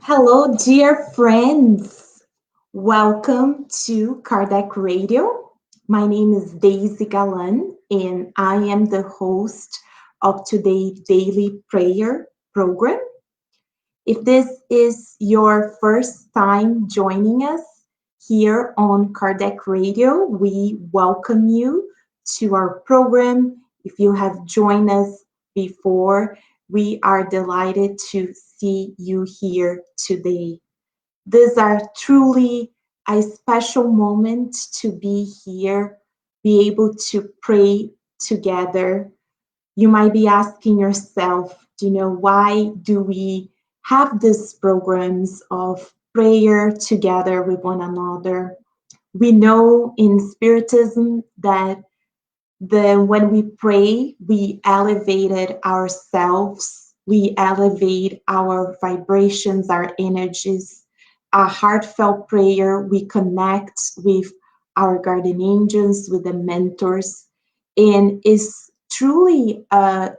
Hello, dear friends. Welcome to Kardec Radio. My name is Daisy Galan, and I am the host of today's daily prayer program. If this is your first time joining us here on Kardec Radio, we welcome you to our program. If you have joined us before, we are delighted to see you here today. These are truly a special moment to be here, be able to pray together. You might be asking yourself, why do we have these programs of prayer together with one another? We know in Spiritism that when we pray, we elevated ourselves, we elevate our vibrations, our energies. A heartfelt prayer, we connect with our guardian angels, with the mentors, and is truly a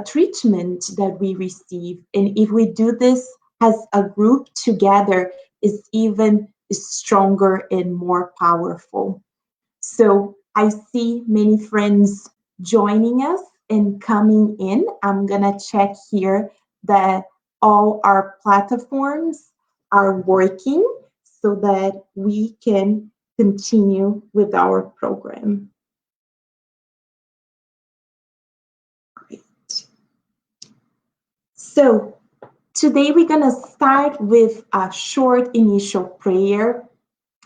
treatment that we receive. And if we do this as a group together, is even stronger and more powerful. So I see many friends joining us and coming in. I'm gonna check here that all our platforms are working so that we can continue with our program. Great. So today we're gonna start with a short initial prayer.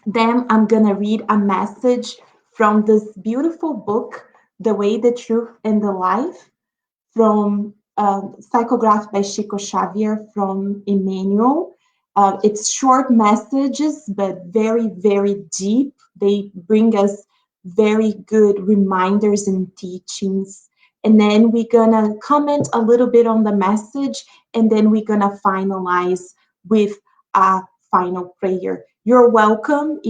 Then I'm going to read a message from this beautiful book, The Way, the Truth, and the Life, from psychographed by Chico Xavier from Emmanuel. It's short messages, but very, very deep. They bring us very good reminders and teachings. And then we're going to comment a little bit on the message, and then we're going to finalize with a final prayer. You're welcome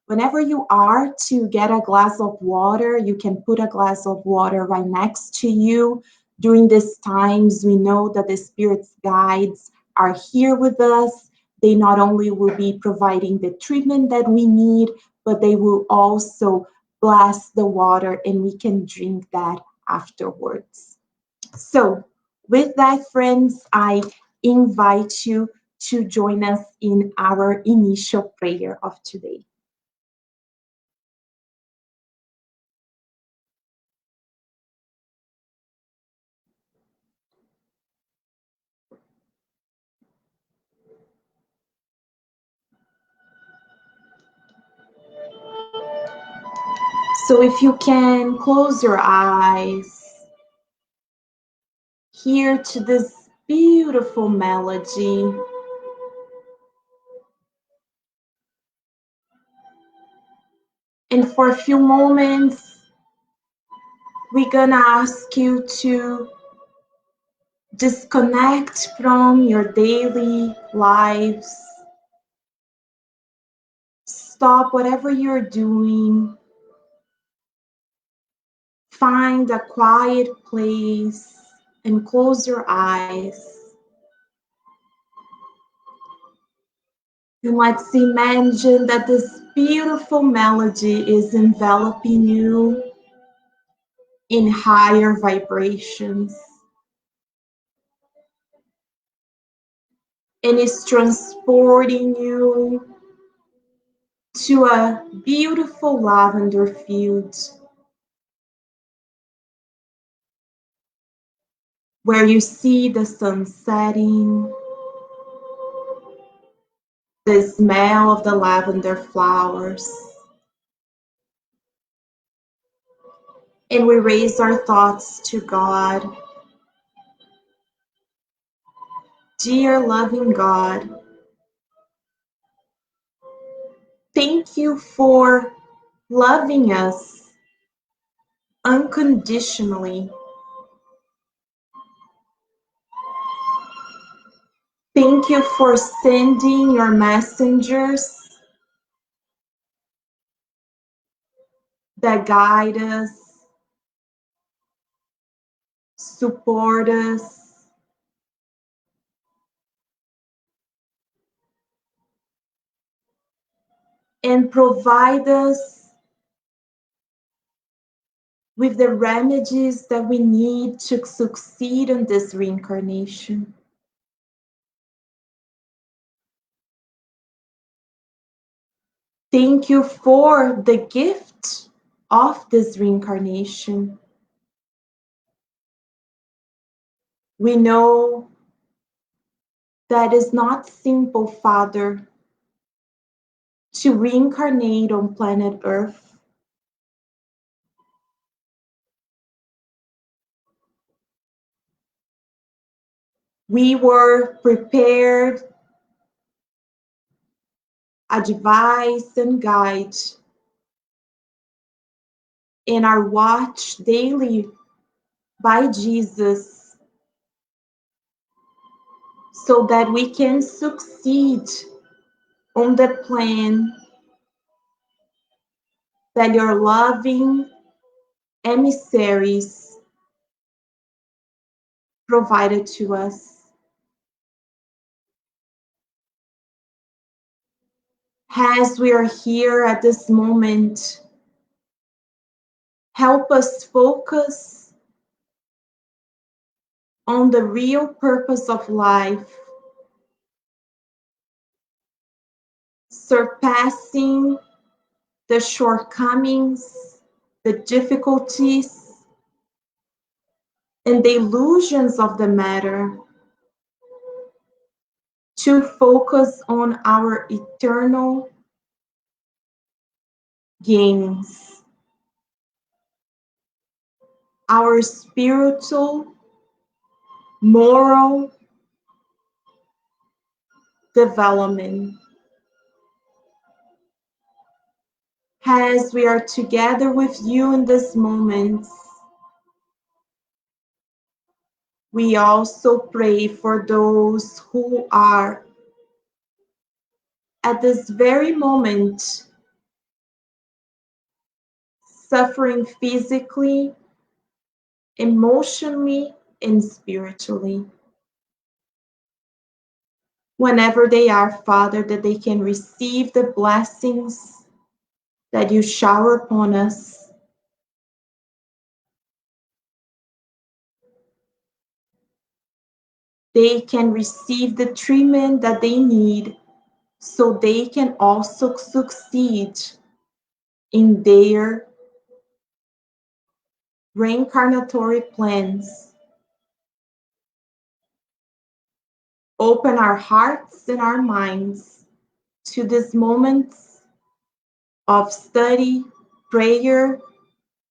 whenever you are, to get a glass of water. You can put a glass of water right next to you. During these times, we know that the Spirit's guides are here with us. They not only will be providing the treatment that we need, but they will also bless the water and we can drink that afterwards. So, with that, friends, I invite you to join us in our initial prayer of today. So if you can close your eyes, hear to this beautiful melody. And for a few moments, we're gonna ask you to disconnect from your daily lives. Stop whatever you're doing. Find a quiet place and close your eyes. And let's imagine that this beautiful melody is enveloping you in higher vibrations and is transporting you to a beautiful lavender field where you see the sun setting, the smell of the lavender flowers. And we raise our thoughts to God. Dear loving God, thank you for loving us unconditionally. Thank you for sending your messengers that guide us, support us, and provide us with the remedies that we need to succeed in this reincarnation. Thank you for the gift of this reincarnation. We know that is not simple, Father, to reincarnate on planet Earth. We were prepared, advised, and guided in our watch daily by Jesus so that we can succeed on the plan that your loving emissaries provided to us. As we are here at this moment, help us focus on the real purpose of life, surpassing the shortcomings, the difficulties, and the illusions of the matter, to focus on our eternal gains, our spiritual, moral development. As we are together with you in this moment, we also pray for those who are at this very moment suffering physically, emotionally, and spiritually. Whenever they are, Father, that they can receive the blessings that you shower upon us. They can receive the treatment that they need so they can also succeed in their reincarnatory plans. Open our hearts and our minds to this moment of study, prayer,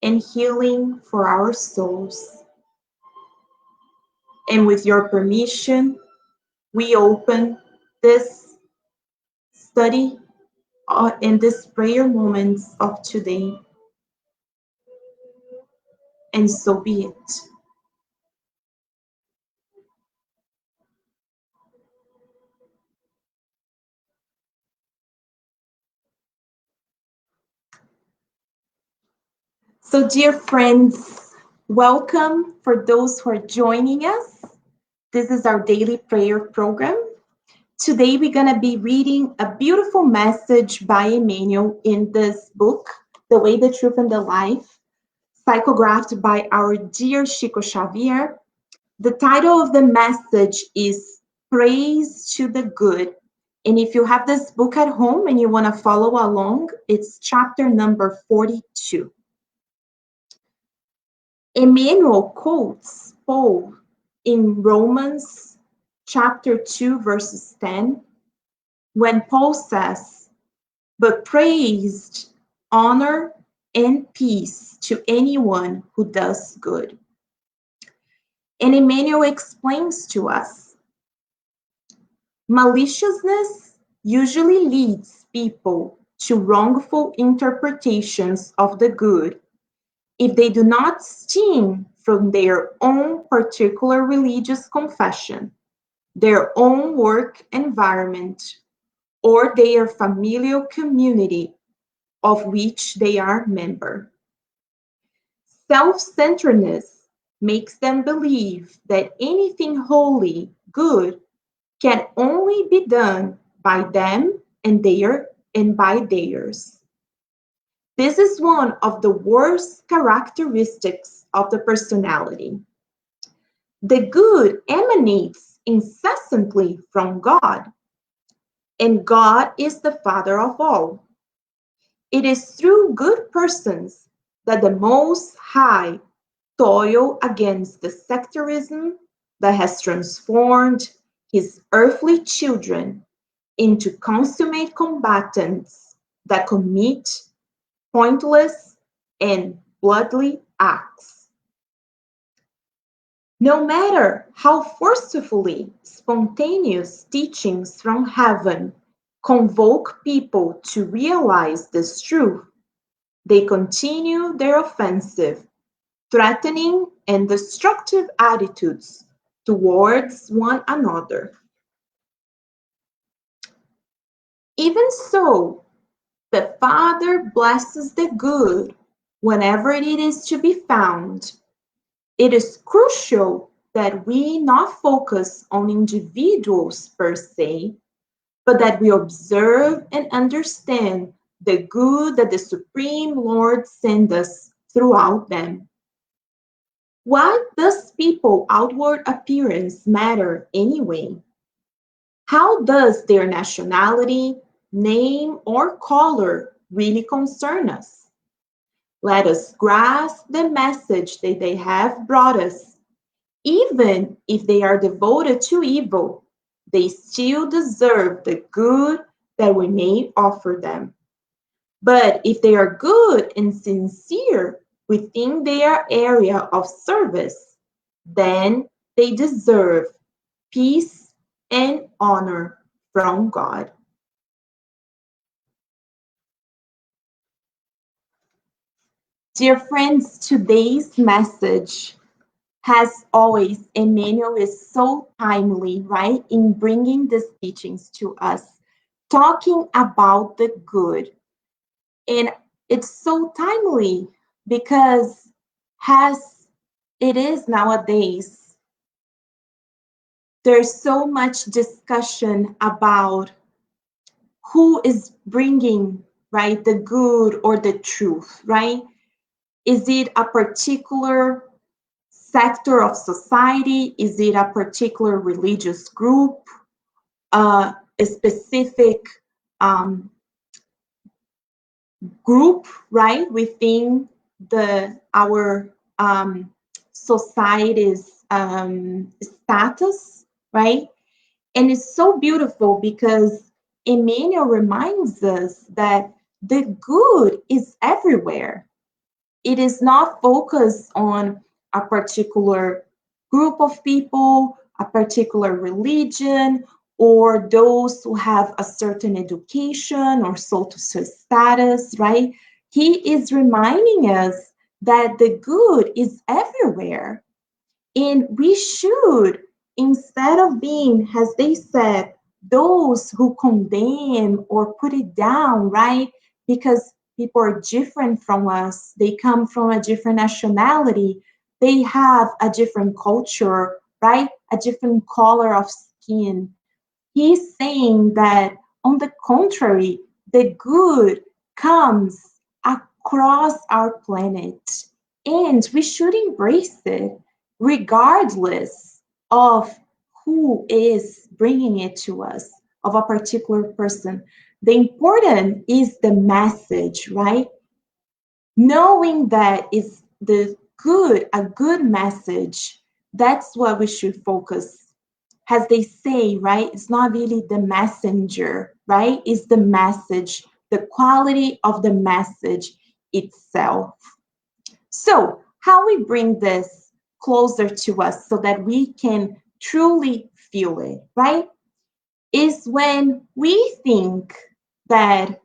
and healing for our souls. And with your permission, we open this study in this prayer moments of today. And so be it. So, dear friends, welcome for those who are joining us. This is our daily prayer program. Today, we're going to be reading a beautiful message by Emmanuel in this book, The Way, the Truth, and the Life, psychographed by our dear Chico Xavier. The title of the message is Praise to the Good. And if you have this book at home and you want to follow along, it's chapter number 42. Emmanuel quotes Paul in Romans chapter 2, verses 10, when Paul says, "But praise, honor, and peace to anyone who does good." And Emmanuel explains to us, maliciousness usually leads people to wrongful interpretations of the good if they do not stem from their own particular religious confession, their own work environment, or their familial community of which they are member. Self-centeredness makes them believe that anything holy, good, can only be done by them and their and by theirs. This is one of the worst characteristics of the personality. The good emanates incessantly from God, and God is the Father of all. It is through good persons that the Most High toil against the sectarism that has transformed his earthly children into consummate combatants that commit pointless and bloody acts. No matter how forcefully spontaneous teachings from heaven convoke people to realize this truth, they continue their offensive, threatening, and destructive attitudes towards one another. Even so, the Father blesses the good whenever it is to be found. It is crucial that we not focus on individuals per se, but that we observe and understand the good that the Supreme Lord sends us throughout them. Why does people's outward appearance matter anyway? How does their nationality, name, or color really concern us? Let us grasp the message that they have brought us. Even if they are devoted to evil, they still deserve the good that we may offer them. But if they are good and sincere within their area of service, then they deserve peace and honor from God. Dear friends, today's message, as always, Emmanuel is so timely, right, in bringing these teachings to us, talking about the good. And it's so timely because as it is nowadays, there's so much discussion about who is bringing, right, the good or the truth, right? Is it a particular sector of society? Is it a particular religious group? A specific um, group, right, within our society's status, right? And it's so beautiful because Emmanuel reminds us that the good is everywhere. It is not focused on a particular group of people, a particular religion, or those who have a certain education or social status, right? He is reminding us that the good is everywhere. And we should, instead of being, as they said, those who condemn or put it down, right? Because people are different from us, they come from a different nationality, they have a different culture, right? A different color of skin. He's saying that, on the contrary, the good comes across our planet, and we should embrace it regardless of who is bringing it to us, of a particular person. The important is the message, right? Knowing that is the good, a good message, that's what we should focus. As they say, right, it's not really the messenger, right? It's the message, the quality of the message itself. So, how we bring this closer to us so that we can truly feel it, right? Is when we think that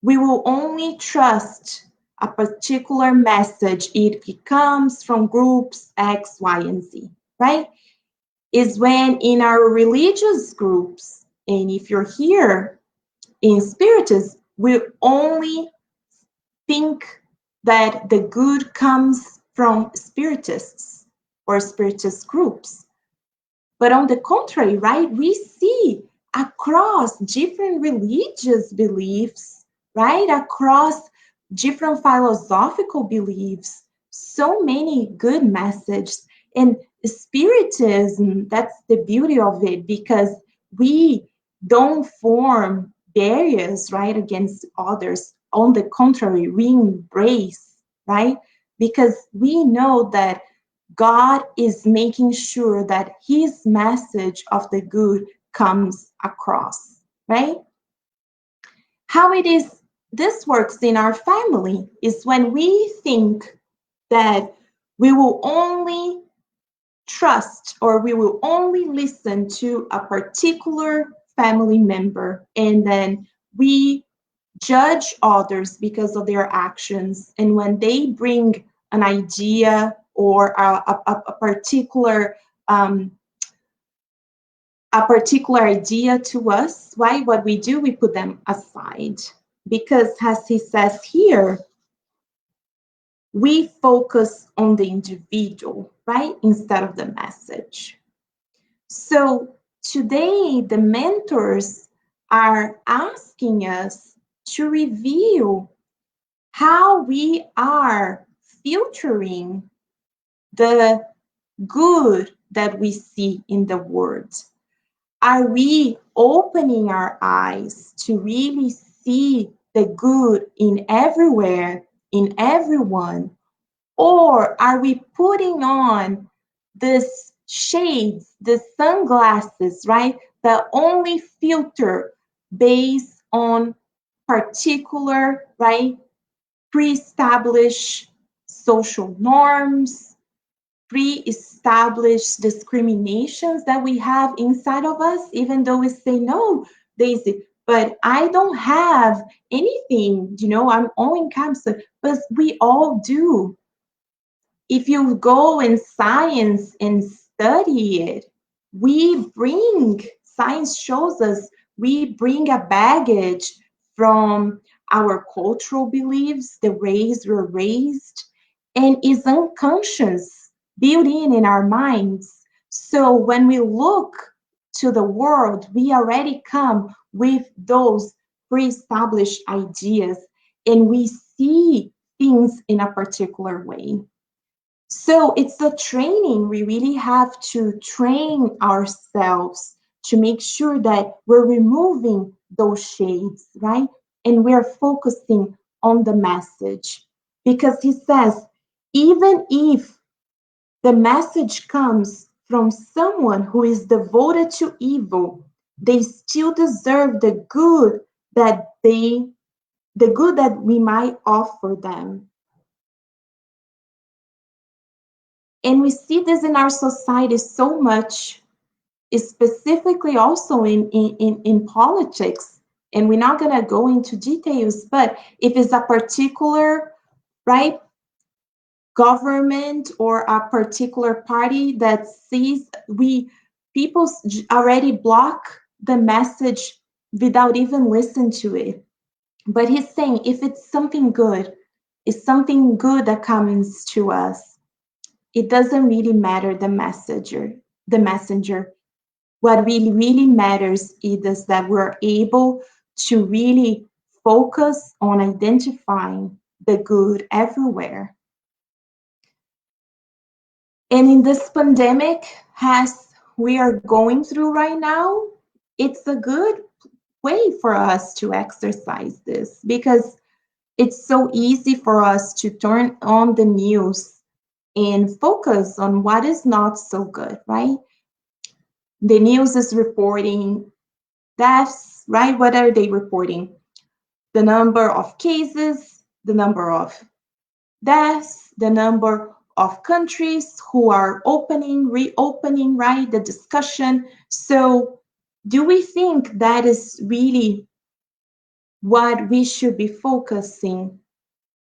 we will only trust a particular message if it comes from groups X, Y, and Z, right? Is when in our religious groups, and if you're here in Spiritism, we only think that the good comes from Spiritists or Spiritist groups. But on the contrary, right, we see across different religious beliefs, right? Across different philosophical beliefs, so many good messages. And Spiritism, that's the beauty of it, because we don't form barriers, right, against others. On the contrary, we embrace, right? Because we know that God is making sure that his message of the good comes across, right? How it is this works in our family is when we think that we will only trust or we will only listen to a particular family member, and then we judge others because of their actions. And when they bring an idea or um, a particular idea to us, why? What we do, we put them aside. Because as he says here, we focus on the individual, right? Instead of the message. So today, the mentors are asking us to review how we are filtering the good that we see in the world. Are we opening our eyes to really see the good in everywhere, in everyone? Or are we putting on this shades, the sunglasses, right? That only filter based on particular, right? Pre-established social norms, pre-established discriminations that we have inside of us, even though we say, no, Daisy, but I don't have anything, I'm all in cancer, but we all do. If you go in science and study it, science shows us we bring a baggage from our cultural beliefs, the ways we're raised, and is unconscious, built in our minds. So when we look to the world, we already come with those pre-established ideas, and we see things in a particular way. So it's a training. We really have to train ourselves to make sure that we're removing those shades, right? And we're focusing on the message. Because he says, even if the message comes from someone who is devoted to evil, they still deserve that the good that we might offer them. And we see this in our society so much, specifically also in politics. And we're not going to go into details, but if it's a particular, right, government or a particular party that sees, people already block the message without even listening to it. But he's saying if it's something good, it's something good that comes to us, it doesn't really matter the messenger. What really matters is that we're able to really focus on identifying the good everywhere. And in this pandemic, as we are going through right now, it's a good way for us to exercise this, because it's so easy for us to turn on the news and focus on what is not so good, right? The news is reporting deaths, right? What are they reporting? The number of cases, the number of deaths, the number of countries who are opening, reopening, right? The discussion. So, do we think that is really what we should be focusing?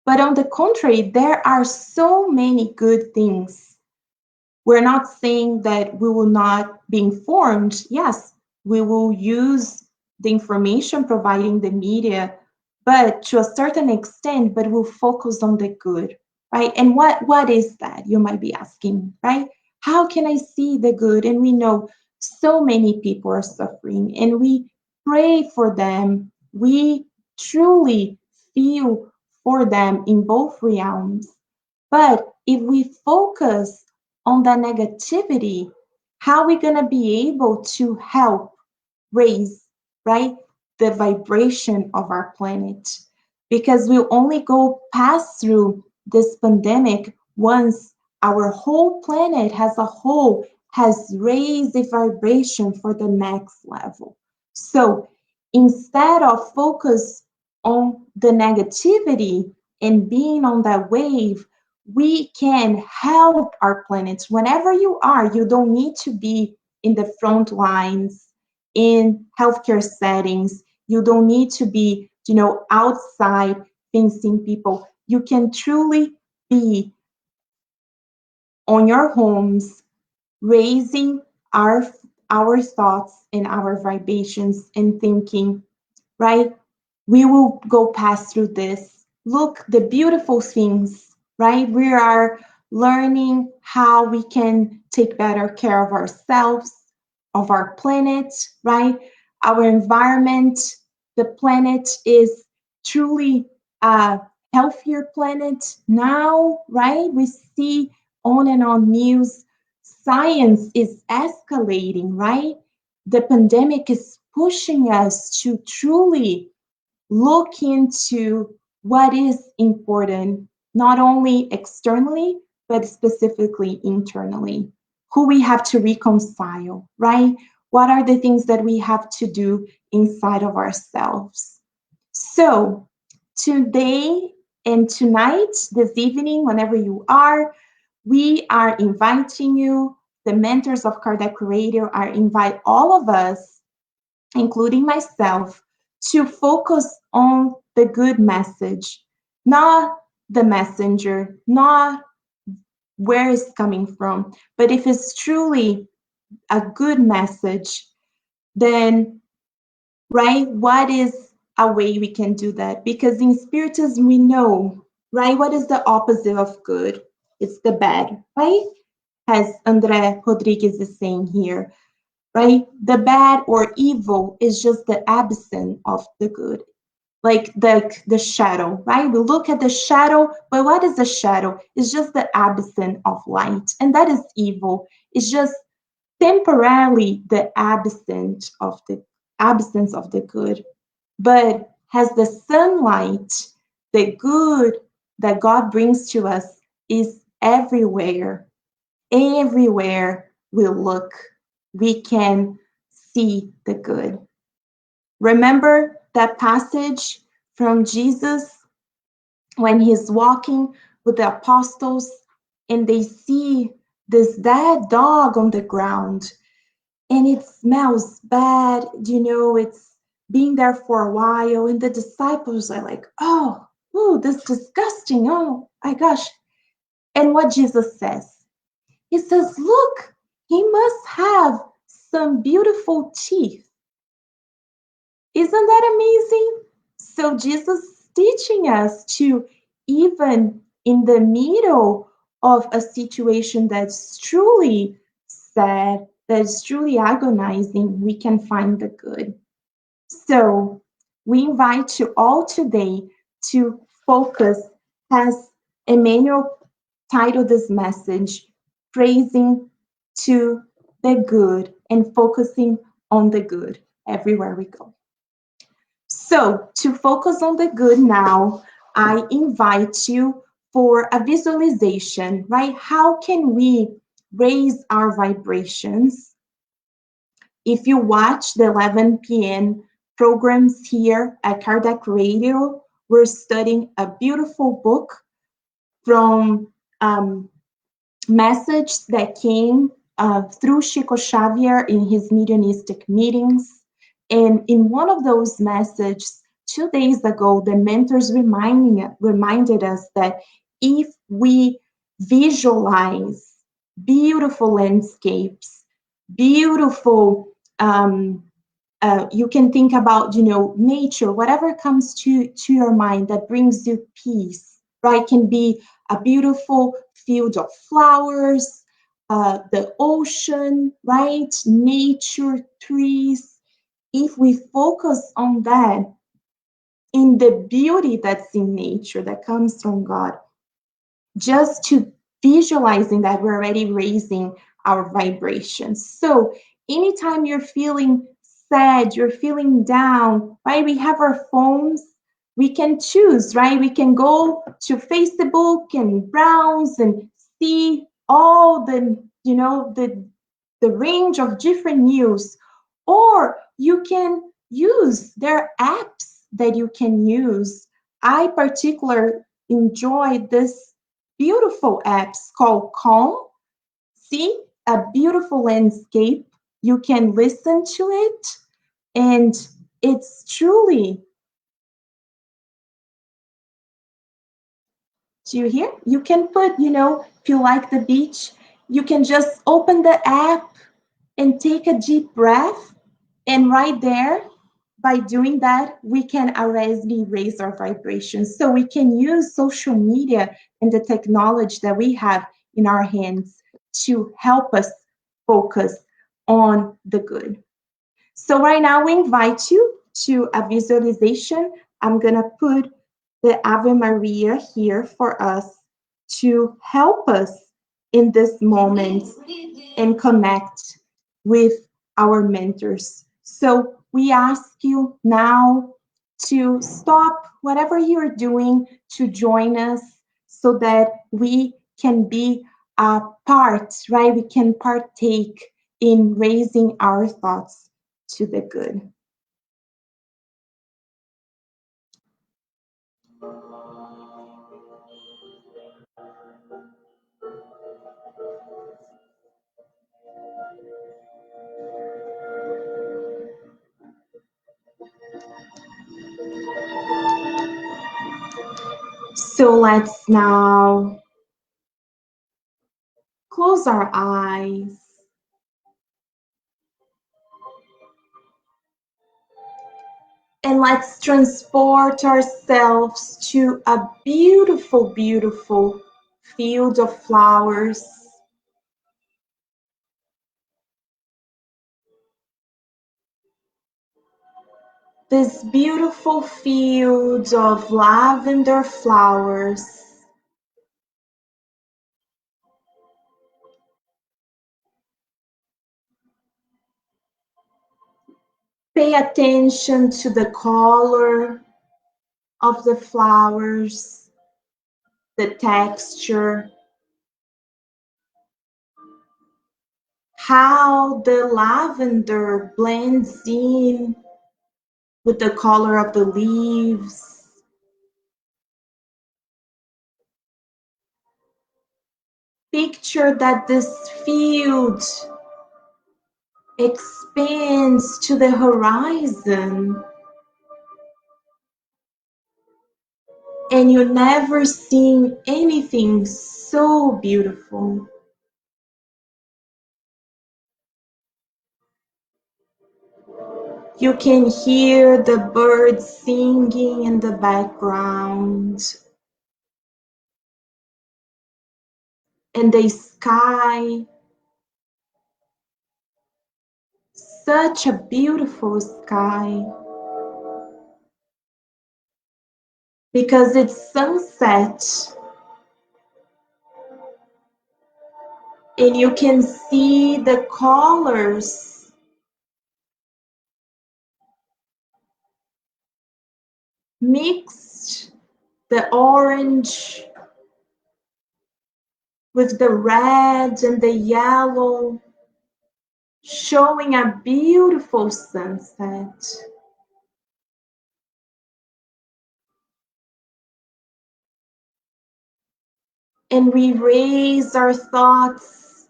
But on the contrary, there are so many good things. We're not saying that we will not be informed. Yes, we will use the information providing the media, but to a certain extent, but we'll focus on the good, right? And what is that? You might be asking, right? How can I see the good? And we know So many people are suffering, and we pray for them. We truly feel for them in both realms. But if we focus on the negativity, how are we going to be able to help raise, right, the vibration of our planet? Because we'll only go pass through this pandemic once our whole planet as a whole has raised the vibration for the next level. So instead of focus on the negativity and being on that wave, we can help our planets whenever you are. You don't need to be in the front lines in healthcare settings. You don't need to be, outside facing people. You can truly be on your homes, raising our our thoughts and our vibrations and thinking, right? We will go past through this. Look, the beautiful things, right? We are learning how we can take better care of ourselves, of our planet, right? Our environment, the planet is truly a healthier planet now, right? We see on and on news, science is escalating, right? The pandemic is pushing us to truly look into what is important, not only externally, but specifically internally. Who we have to reconcile, right? What are the things that we have to do inside of ourselves? So, today and tonight, this evening, whenever you are, we are inviting you, the mentors of Kardec Radio are invite all of us, including myself, to focus on the good message, not the messenger, not where it's coming from, but if it's truly a good message, then, right, what is a way we can do that? Because in Spiritism, we know, right, what is the opposite of good? It's the bad, right? As Andre Rodriguez is saying here, right? The bad or evil is just the absence of the good, like the shadow, right? We look at the shadow, but what is the shadow? It's just the absence of light, and that is evil. It's just temporarily the absence of the good. But has the sunlight, the good that God brings to us is everywhere. Everywhere we look, we can see the good. Remember that passage from Jesus when he's walking with the apostles and they see this dead dog on the ground and it smells bad, it's been there for a while, and the disciples are like, oh, ooh, this disgusting, oh my gosh. And what Jesus says? He says, look, he must have some beautiful teeth. Isn't that amazing? So Jesus is teaching us to, even in the middle of a situation that's truly sad, that's truly agonizing, we can find the good. So we invite you all today to focus, as Emmanuel titled this message, praising to the good and focusing on the good everywhere we go. So to focus on the good now, I invite you for a visualization, right? How can we raise our vibrations? If you watch the 11 p.m. programs here at Kardec Radio, we're studying a beautiful book from message that came through Chico Xavier in his mediumistic meetings. And in one of those messages, 2 days ago, the mentors reminded us that if we visualize beautiful landscapes, beautiful, you can think about, nature, whatever comes to your mind that brings you peace, right? Can be a beautiful field of flowers, the ocean, right? Nature, trees. If we focus on that, in the beauty that's in nature that comes from God, just to visualizing that, we're already raising our vibrations. So anytime you're feeling sad, you're feeling down, right? We have our phones. We can choose, right? We can go to Facebook and browse and see all the, the range of different news. Or you can use their apps that you can use. I particularly enjoy this beautiful apps called Calm. See a beautiful landscape. You can listen to it, and it's truly. Do you hear? You can put, if you like the beach, you can just open the app and take a deep breath. And right there, by doing that, we can already raise our vibrations. So we can use social media and the technology that we have in our hands to help us focus on the good. So right now, we invite you to a visualization. I'm going to put the Ave Maria here for us to help us in this moment and connect with our mentors. So we ask you now to stop whatever you're doing to join us so that we can be a part, right? We can partake in raising our thoughts to the good. So let's now close our eyes and let's transport ourselves to a beautiful, beautiful field of flowers. This beautiful field of lavender flowers. Pay attention to the color of the flowers, the texture, how the lavender blends in with the color of the leaves. Picture that this field expands to the horizon and you never seen anything so beautiful. You can hear the birds singing in the background and the sky, such a beautiful sky because it's sunset and you can see the colors mixed, the orange with the red and the yellow, showing a beautiful sunset. And we raise our thoughts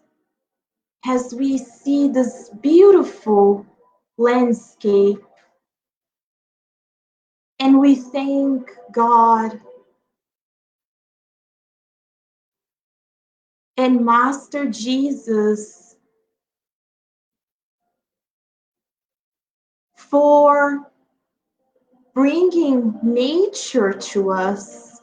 as we see this beautiful landscape. And we thank God and Master Jesus for bringing nature to us.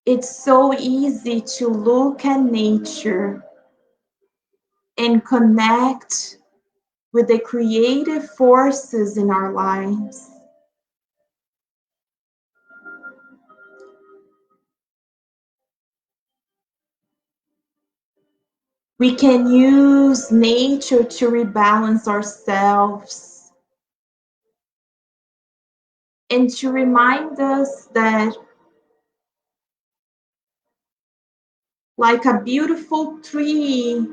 It's so easy to look at nature and connect with the creative forces in our lives. We can use nature to rebalance ourselves and to remind us that, like a beautiful tree,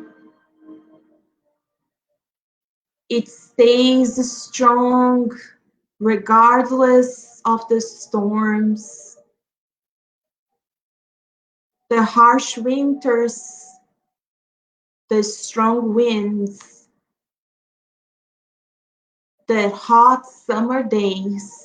it stays strong regardless of the storms, the harsh winters, the strong winds, the hot summer days.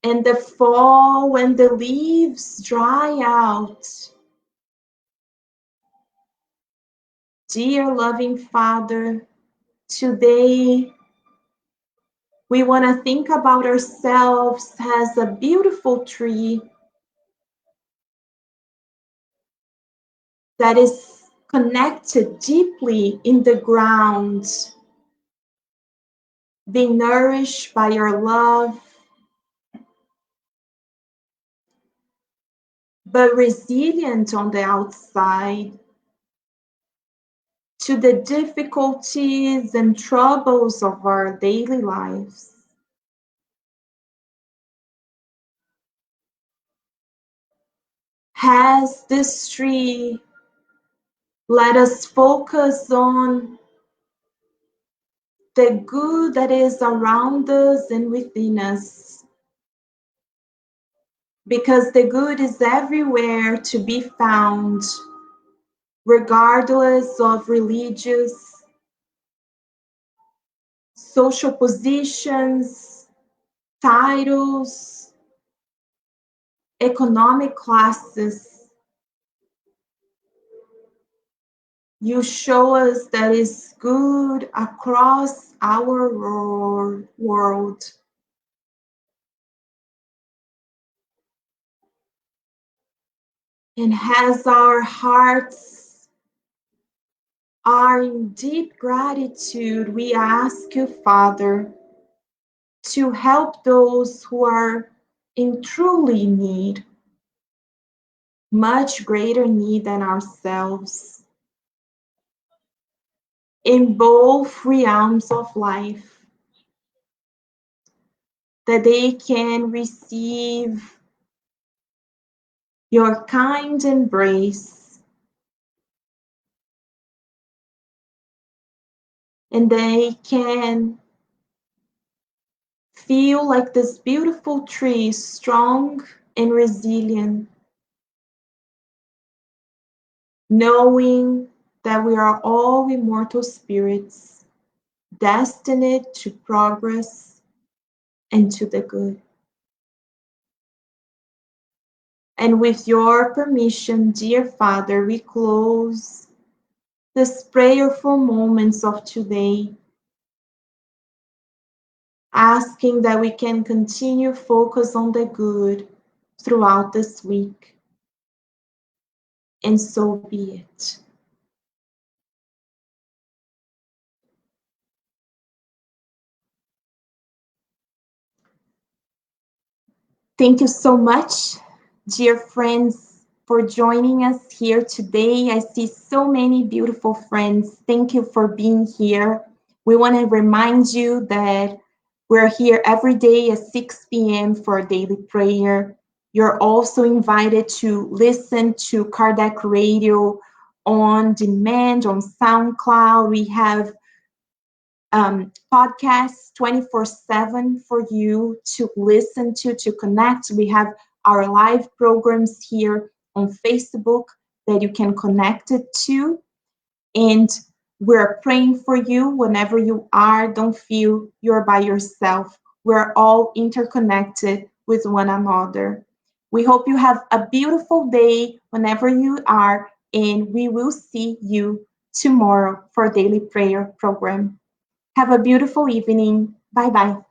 And the fall when the leaves dry out. Dear loving Father, today we want to think about ourselves as a beautiful tree that is connected deeply in the ground, being nourished by your love, but resilient on the outside to the difficulties and troubles of our daily lives. Has this tree let us focus on the good that is around us and within us? Because the good is everywhere to be found, regardless of religious, social positions, titles, economic classes. You show us that is good across our world. And as our hearts are in deep gratitude, we ask you, Father, to help those who are in truly need, much greater need than ourselves, in both realms of life, that they can receive your kind embrace, and they can feel like this beautiful tree, strong and resilient, knowing that we are all immortal spirits, destined to progress and to the good. And with your permission, dear Father, we close this prayerful moments of today, asking that we can continue focus on the good throughout this week. And so be it. Thank you so much, dear friends, for joining us here today. I see so many beautiful friends. Thank you for being here. We want to remind you that we're here every day at 6 p.m. for daily prayer. You're also invited to listen to Kardec Radio on demand on SoundCloud. We have podcasts 24/7 for you to listen to connect. We have our live programs here on Facebook that you can connect it to. And we're praying for you whenever you are. Don't feel you're by yourself. We're all interconnected with one another. We hope you have a beautiful day whenever you are, and we will see you tomorrow for daily prayer program. Have a beautiful evening. Bye bye.